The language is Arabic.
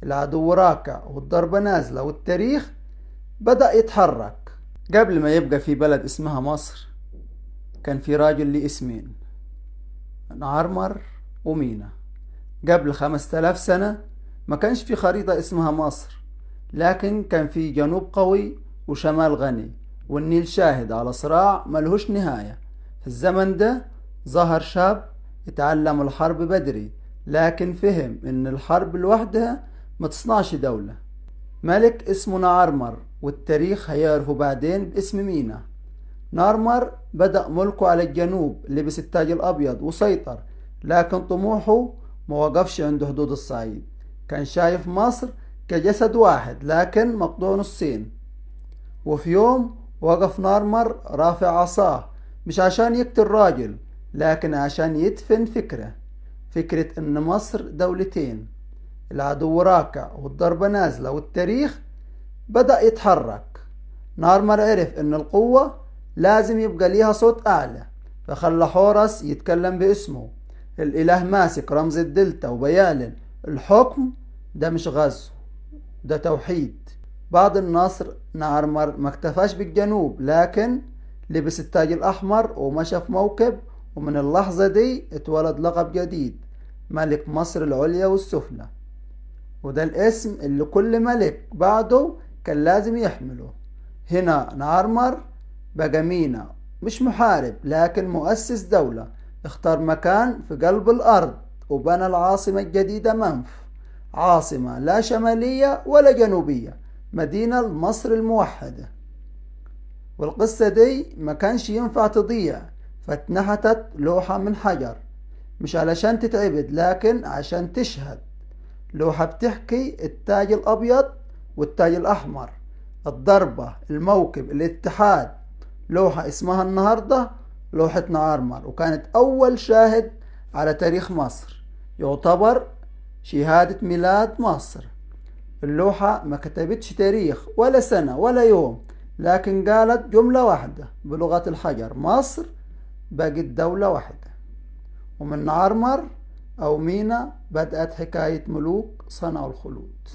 العدو راكع والضربة نازلة والتاريخ بدأ يتحرك. قبل ما يبقى في بلد اسمها مصر كان في راجل ليه اسمين، نعرمر ومينا. قبل 5000 سنة ما كانش في خريطة اسمها مصر، لكن كان في جنوب قوي وشمال غني، والنيل شاهد على صراع ملهوش نهاية. في الزمن ده ظهر شاب اتعلم الحرب بدري، لكن فهم ان الحرب لوحدها ما تصنعش دولة. ملك اسمه نعرمر، والتاريخ هيعرفه بعدين باسم مينا. نارمر بدأ ملكه على الجنوب، لبس التاج الأبيض وسيطر، لكن طموحه ما وقفش عند حدود الصعيد. كان شايف مصر كجسد واحد لكن مقطوع نصين. وفي يوم وقف نارمر رافع عصاه، مش عشان يقتل راجل، لكن عشان يدفن فكرة ان مصر دولتين. العدو راكع والضربة نازلة والتاريخ بدأ يتحرك. نارمر عرف ان القوة لازم يبقى ليها صوت اعلى، فخلى حورس يتكلم باسمه. الاله ماسك رمز الدلتا وبيعلن الحكم ده مش غزو، ده توحيد. بعد النصر نعرمر ما اكتفاش بالجنوب، لكن لبس التاج الاحمر ومشى في موكب، ومن اللحظة دي اتولد لقب جديد، ملك مصر العليا والسفلى. وده الاسم اللي كل ملك بعده كان لازم يحمله. هنا نعرمر بقى مينا، مش محارب لكن مؤسس دولة. اختار مكان في قلب الأرض وبنى العاصمة الجديدة منف، عاصمة لا شمالية ولا جنوبية، مدينة مصر الموحدة. والقصة دي ما كانش ينفع تضيع، فاتنحتت لوحة من حجر، مش علشان تتعبد لكن عشان تشهد. لوحة بتحكي التاج الأبيض والتاج الأحمر، الضربة، الموكب، الاتحاد. لوحة اسمها النهاردة لوحة نعرمر، وكانت أول شاهد على تاريخ مصر، يعتبر شهادة ميلاد مصر. اللوحة ما كتبتش تاريخ ولا سنة ولا يوم، لكن قالت جملة واحدة بلغة الحجر: مصر بقت دولة واحدة. ومن نعرمر أو مينا بدأت حكاية ملوك صنعوا الخلود.